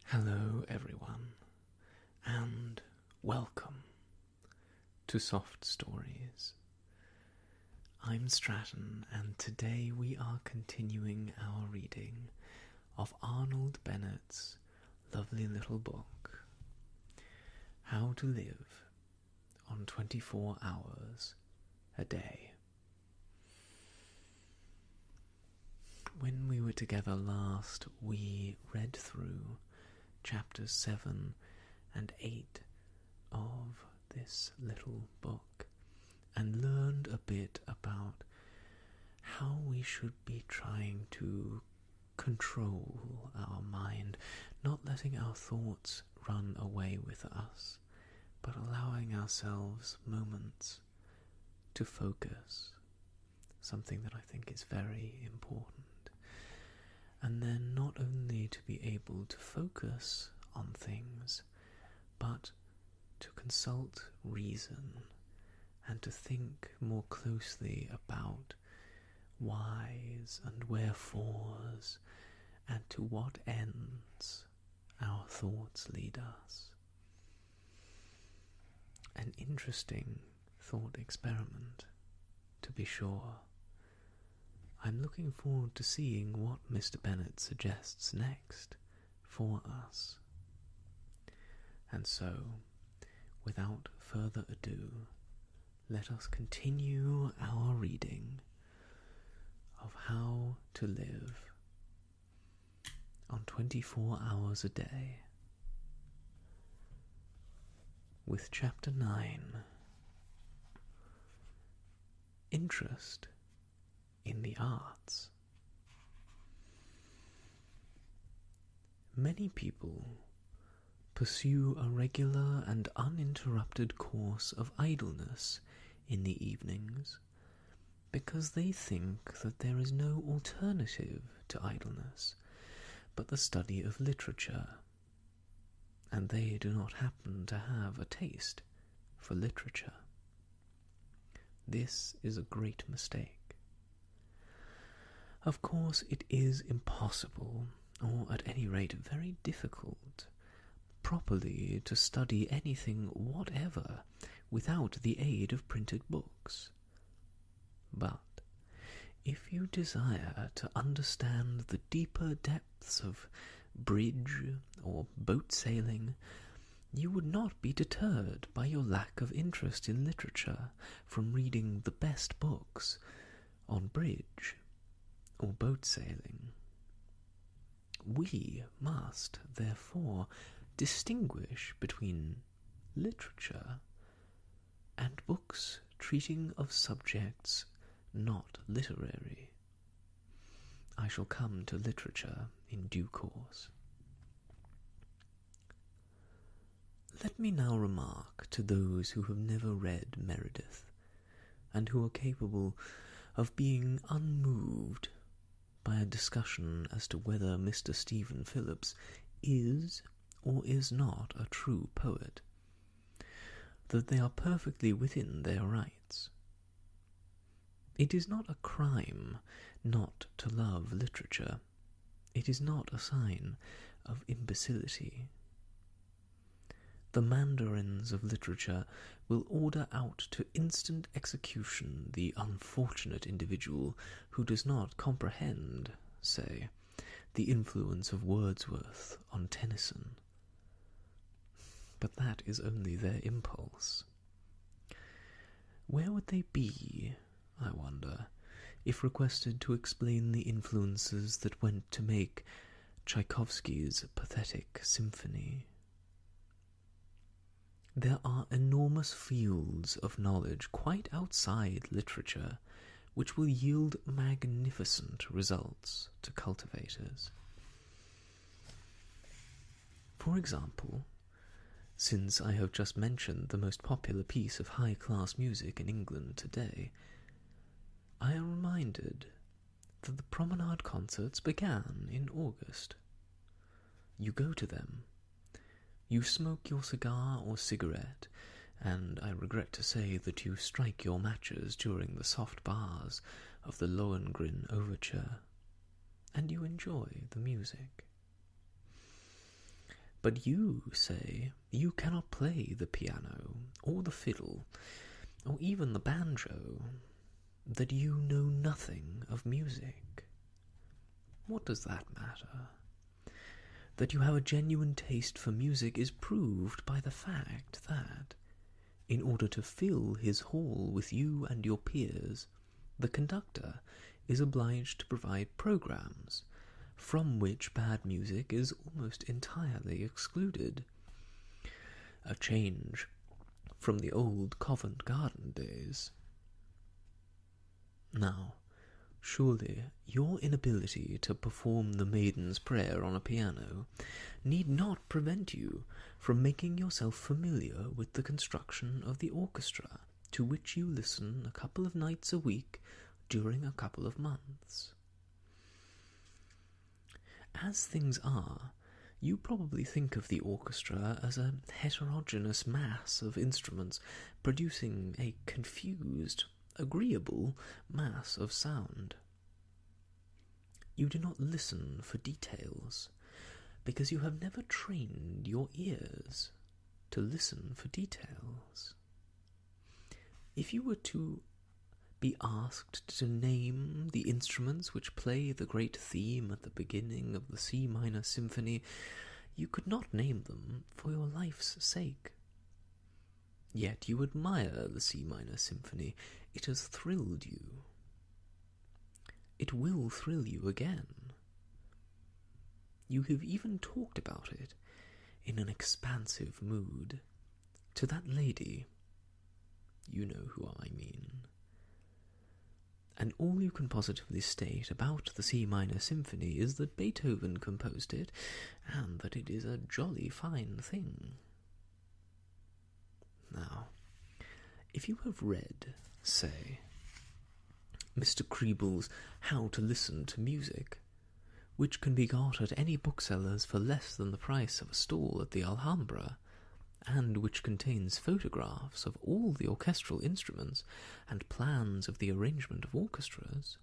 Hello everyone, and welcome to Soft Stories. I'm Stratton, and today we are continuing our reading of Arnold Bennett's lovely little book, How to Live on 24 Hours a Day. When we were together last, we read through chapters 7 and 8 of this little book and learned a bit about how we should be trying to control our mind, not letting our thoughts run away with us, but allowing ourselves moments to focus, something that I think is very important. And then not only to be able to focus on things, but to consult reason and to think more closely about whys and wherefores and to what ends our thoughts lead us. An interesting thought experiment, to be sure. I'm looking forward to seeing what Mr. Bennett suggests next for us. And so, without further ado, let us continue our reading of How to Live on 24 Hours a Day with Chapter 9, Interest in the Arts. Many people pursue a regular and uninterrupted course of idleness in the evenings because they think that there is no alternative to idleness but the study of literature, and they do not happen to have a taste for literature. This is a great mistake. Of course, it is impossible, or at any rate very difficult, properly to study anything whatever without the aid of printed books. But if you desire to understand the deeper depths of bridge or boat sailing, you would not be deterred by your lack of interest in literature from reading the best books on bridge or boat sailing. We must, therefore, distinguish between literature and books treating of subjects not literary. I shall come to literature in due course. Let me now remark to those who have never read Meredith, and who are capable of being unmoved by a discussion as to whether Mr. Stephen Phillips is or is not a true poet, that they are perfectly within their rights. It is not a crime not to love literature. It is not a sign of imbecility. The mandarins of literature will order out to instant execution the unfortunate individual who does not comprehend, say, the influence of Wordsworth on Tennyson. But that is only their impulse. Where would they be, I wonder, if requested to explain the influences that went to make Tchaikovsky's pathetic symphony? There are enormous fields of knowledge quite outside literature which will yield magnificent results to cultivators. For example, since I have just mentioned the most popular piece of high-class music in England today, I am reminded that the promenade concerts began in August. You go to them. You smoke your cigar or cigarette, and I regret to say that you strike your matches during the soft bars of the Lohengrin Overture, and you enjoy the music. But you say you cannot play the piano, or the fiddle, or even the banjo, that you know nothing of music. What does that matter? That you have a genuine taste for music is proved by the fact that, in order to fill his hall with you and your peers, the conductor is obliged to provide programs, from which bad music is almost entirely excluded. A change from the old Covent Garden days. Now, surely your inability to perform the Maiden's Prayer on a piano need not prevent you from making yourself familiar with the construction of the orchestra, to which you listen a couple of nights a week during a couple of months. As things are, you probably think of the orchestra as a heterogeneous mass of instruments producing a confused, agreeable mass of sound. You do not listen for details, because you have never trained your ears to listen for details. If you were to be asked to name the instruments which play the great theme at the beginning of the C minor symphony, you could not name them for your life's sake. Yet you admire the C minor symphony. It has thrilled you. It will thrill you again. You have even talked about it in an expansive mood to that lady. You know who I mean. And all you can positively state about the C minor symphony is that Beethoven composed it, and that it is a jolly fine thing. Now, if you have read, say, Mr. Kriebel's How to Listen to Music, which can be got at any bookseller's for less than the price of a stall at the Alhambra, and which contains photographs of all the orchestral instruments and plans of the arrangement of orchestras,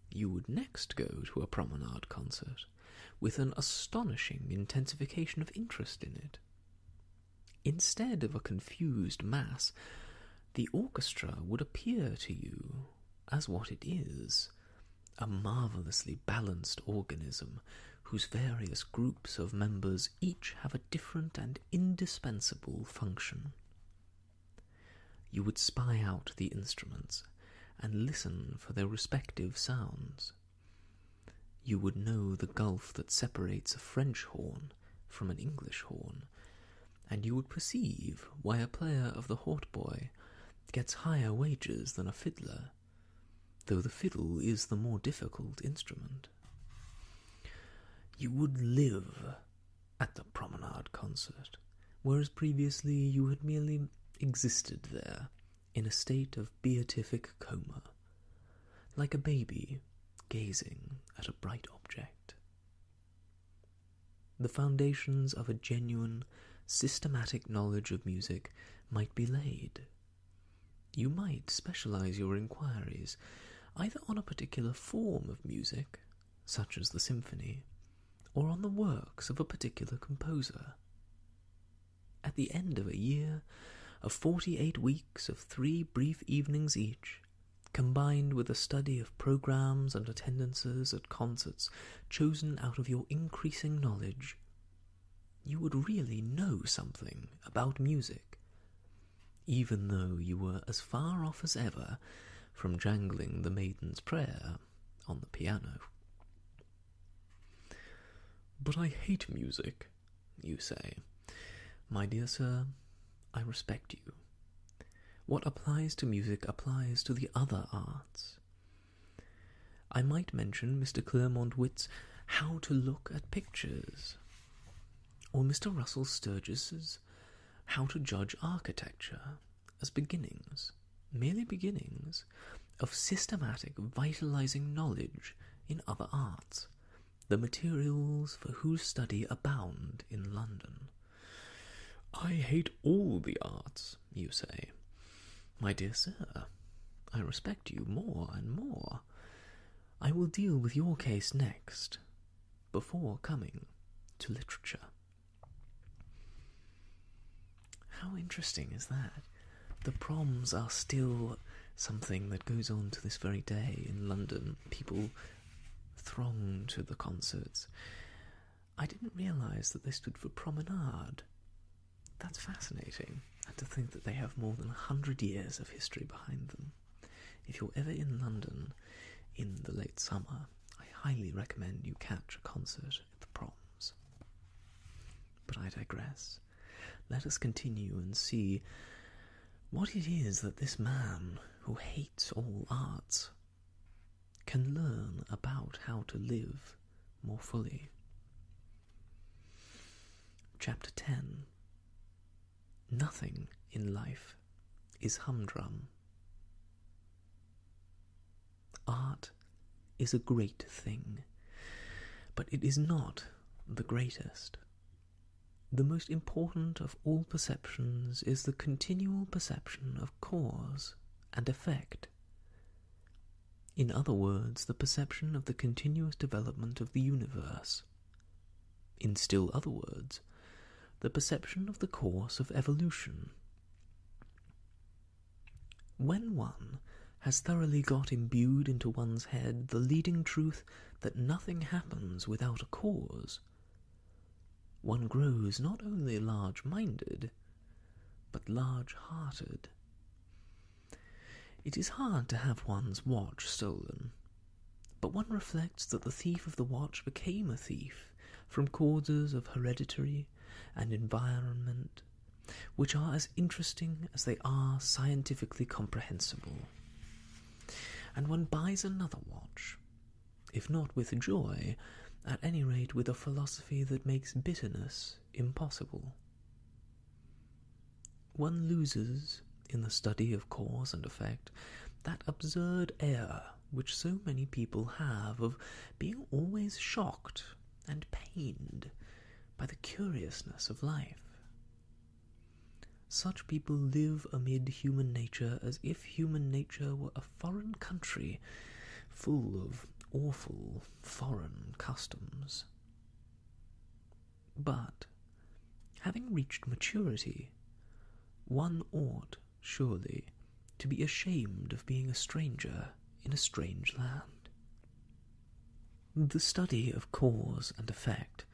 you would next go to a promenade concert with an astonishing intensification of interest in it. Instead of a confused mass, the orchestra would appear to you as what it is, a marvellously balanced organism whose various groups of members each have a different and indispensable function. You would spy out the instruments and listen for their respective sounds. You would know the gulf that separates a French horn from an English horn, and you would perceive why a player of the hautboy gets higher wages than a fiddler, though the fiddle is the more difficult instrument. You would live at the promenade concert, whereas previously you had merely existed there in a state of beatific coma, like a baby gazing at a bright object. The foundations of a genuine, systematic knowledge of music might be laid. You might specialize your inquiries either on a particular form of music, such as the symphony, or on the works of a particular composer. At the end of a year of 48 weeks of 3 brief evenings each, combined with a study of programs and attendances at concerts chosen out of your increasing knowledge, you would really know something about music, even though you were as far off as ever from jangling the Maiden's Prayer on the piano. But I hate music, you say. My dear sir, I respect you. What applies to music applies to the other arts. I might mention Mr. Clermont-Witt's How to Look at Pictures, or Mr. Russell Sturgis's How to Judge Architecture, as beginnings, merely beginnings, of systematic vitalizing knowledge in other arts, the materials for whose study abound in London. I hate all the arts, you say. My dear sir, I respect you more and more. I will deal with your case next, before coming to literature. How interesting is that? The proms are still something that goes on to this very day in London. People throng to the concerts. I didn't realise that they stood for promenade. That's fascinating. And to think that they have more than 100 years of history behind them. If you're ever in London in the late summer, I highly recommend you catch a concert at the proms. But I digress. Let us continue and see what it is that this man, who hates all arts, can learn about how to live more fully. Chapter 10. Nothing in life is humdrum. Art is a great thing, but it is not the greatest. The most important of all perceptions is the continual perception of cause and effect. In other words, the perception of the continuous development of the universe. In still other words, the perception of the course of evolution. When one has thoroughly got imbued into one's head the leading truth that nothing happens without a cause, one grows not only large-minded, but large-hearted. It is hard to have one's watch stolen, but one reflects that the thief of the watch became a thief from causes of hereditary and environment, which are as interesting as they are scientifically comprehensible. And one buys another watch, if not with joy, at any rate with a philosophy that makes bitterness impossible. One loses, in the study of cause and effect, that absurd air which so many people have of being always shocked and pained by the curiousness of life. Such people live amid human nature as if human nature were a foreign country full of awful foreign customs. But, having reached maturity, one ought, surely, to be ashamed of being a stranger in a strange land. The study of cause and effect,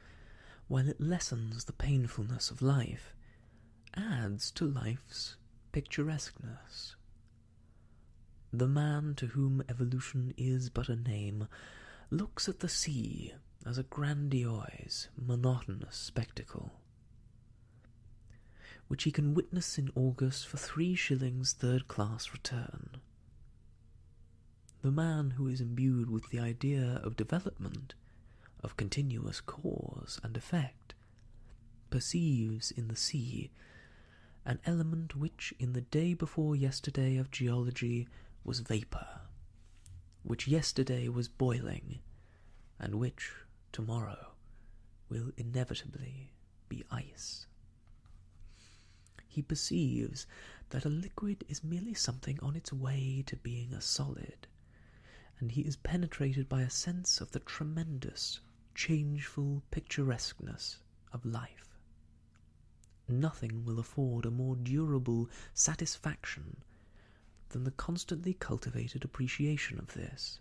while it lessens the painfulness of life, adds to life's picturesqueness. The man to whom evolution is but a name looks at the sea as a grandiose, monotonous spectacle, which he can witness in August for 3 shillings third-class return. The man who is imbued with the idea of development, of continuous cause and effect, perceives in the sea an element which in the day before yesterday of geology was vapour, which yesterday was boiling, and which tomorrow will inevitably be ice. He perceives that a liquid is merely something on its way to being a solid, and he is penetrated by a sense of the tremendous, changeful picturesqueness of life. Nothing will afford a more durable satisfaction than the constantly cultivated appreciation of this.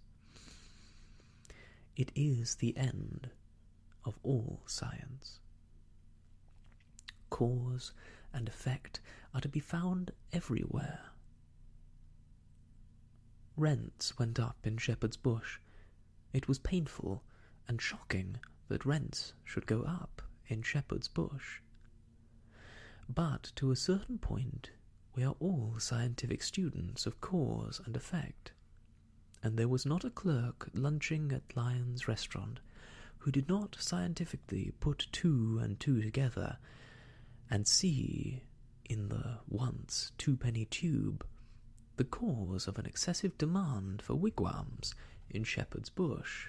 It is the end of all science. Cause and effect are to be found everywhere. Rents went up in Shepherd's Bush. It was painful and shocking that rents should go up in Shepherd's Bush. But to a certain point we are all scientific students of cause and effect, and there was not a clerk lunching at Lyon's restaurant who did not scientifically put 2 and 2 together and see in the once 2-penny tube the cause of an excessive demand for wigwams in Shepherd's Bush,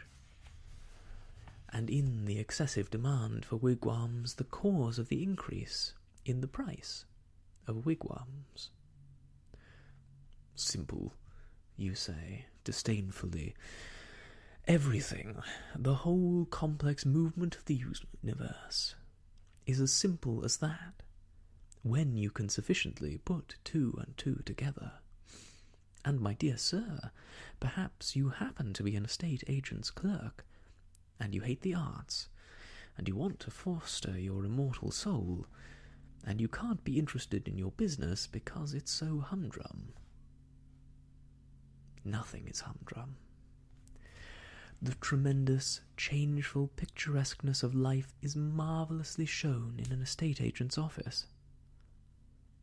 and in the excessive demand for wigwams the cause of the increase in the price of wigwams. Simple, you say, disdainfully. Everything, the whole complex movement of the universe, is as simple as that, when you can sufficiently put two and two together. And, my dear sir, perhaps you happen to be an estate agent's clerk, and you hate the arts, and you want to foster your immortal soul, and you can't be interested in your business because it's so humdrum. Nothing is humdrum. The tremendous, changeful picturesqueness of life is marvellously shown in an estate agent's office.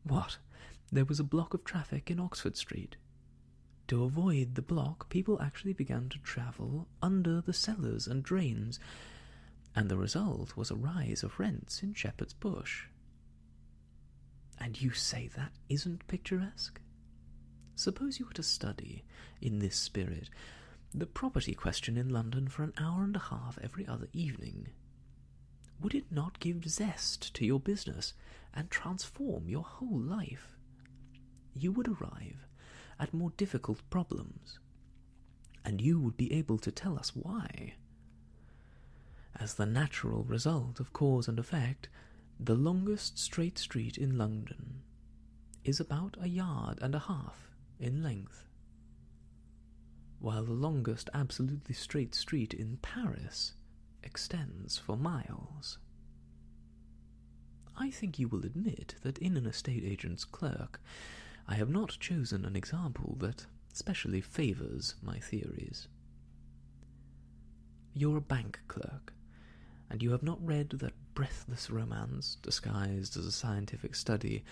What? There was a block of traffic in Oxford Street. To avoid the block, people actually began to travel under the cellars and drains, and the result was a rise of rents in Shepherd's Bush. And you say that isn't picturesque? Suppose you were to study, in this spirit, the property question in London for an hour and a half every other evening. Would it not give zest to your business and transform your whole life? You would arrive at more difficult problems, and you would be able to tell us why. As the natural result of cause and effect, the longest straight street in London is about 1.5 yards in length, while the longest absolutely straight street in Paris extends for miles. I think you will admit that in an estate agent's clerk, I have not chosen an example that specially favours my theories. You're a bank clerk, and you have not read that breathless romance, disguised as a scientific study,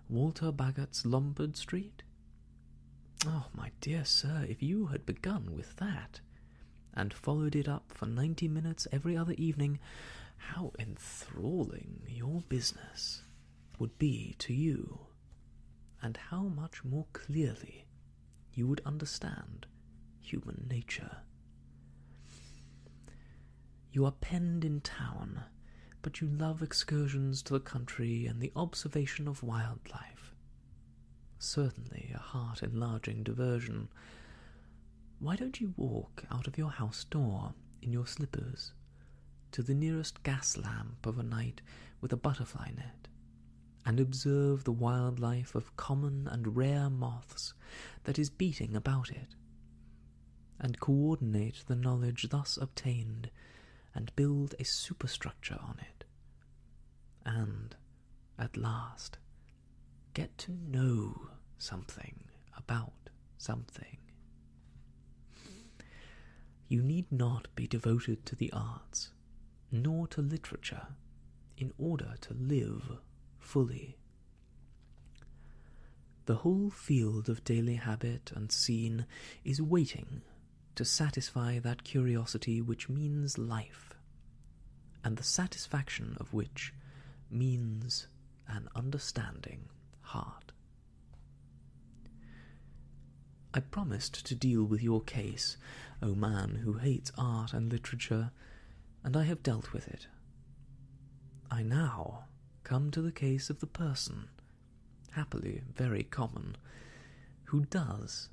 Walter Bagot's Lombard Street? Oh, my dear sir, if you had begun with that, and followed it up for 90 minutes every other evening, how enthralling your business would be to you, and how much more clearly you would understand human nature. You are penned in town, but you love excursions to the country and the observation of wildlife. Certainly a heart-enlarging diversion. Why don't you walk out of your house door in your slippers to the nearest gas lamp of a night with a butterfly net, and observe the wildlife of common and rare moths that is beating about it, and coordinate the knowledge thus obtained, and build a superstructure on it, and, at last, get to know something about something. You need not be devoted to the arts, nor to literature, in order to live fully. The whole field of daily habit and scene is waiting to satisfy that curiosity which means life, and the satisfaction of which means an understanding heart. I promised to deal with your case, O man who hates art and literature, and I have dealt with it. I now come to the case of the person, happily very common, who does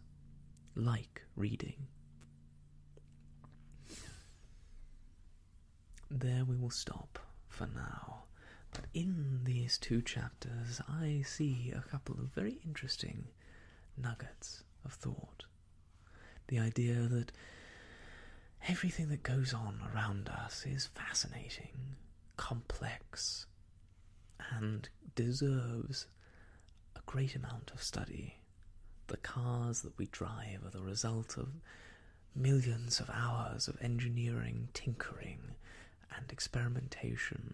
like reading. There we will stop for now. But in these 2 chapters, I see a couple of very interesting nuggets of thought. The idea that everything that goes on around us is fascinating, complex, and deserves a great amount of study. The cars that we drive are the result of millions of hours of engineering, tinkering, and experimentation.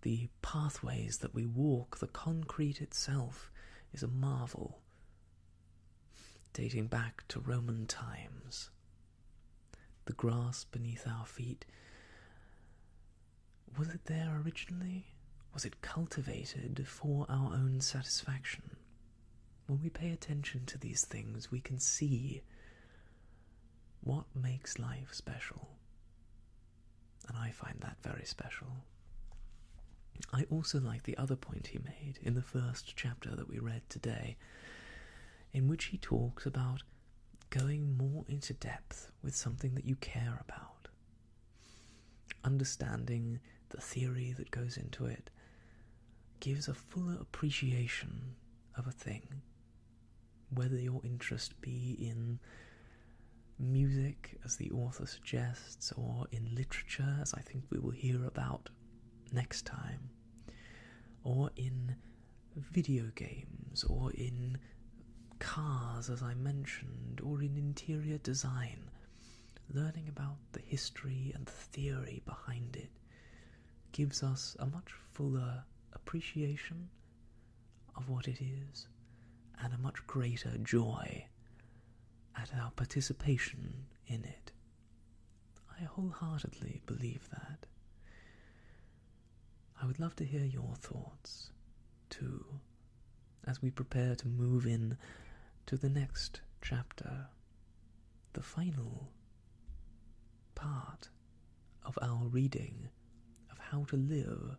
The pathways that we walk, the concrete itself, is a marvel, dating back to Roman times. The grass beneath our feet, was it there originally? Was it cultivated for our own satisfaction? When we pay attention to these things, we can see what makes life special. And I find that very special. I also like the other point he made in the first chapter that we read today, in which he talks about going more into depth with something that you care about, understanding the theory that goes into it, gives a fuller appreciation of a thing, whether your interest be in music, as the author suggests, or in literature, as I think we will hear about next time, or in video games, or in cars, as I mentioned, or in interior design. Learning about the history and the theory behind it gives us a much fuller appreciation of what it is, and a much greater joy at our participation in it. I wholeheartedly believe that. I would love to hear your thoughts, too, as we prepare to move in to the next chapter, the final part of our reading of How to Live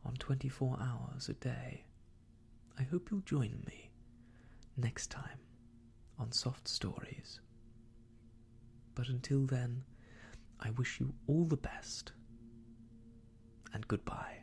on 24 Hours a Day. I hope you'll join me next time on Soft Stories. But until then, I wish you all the best, and goodbye.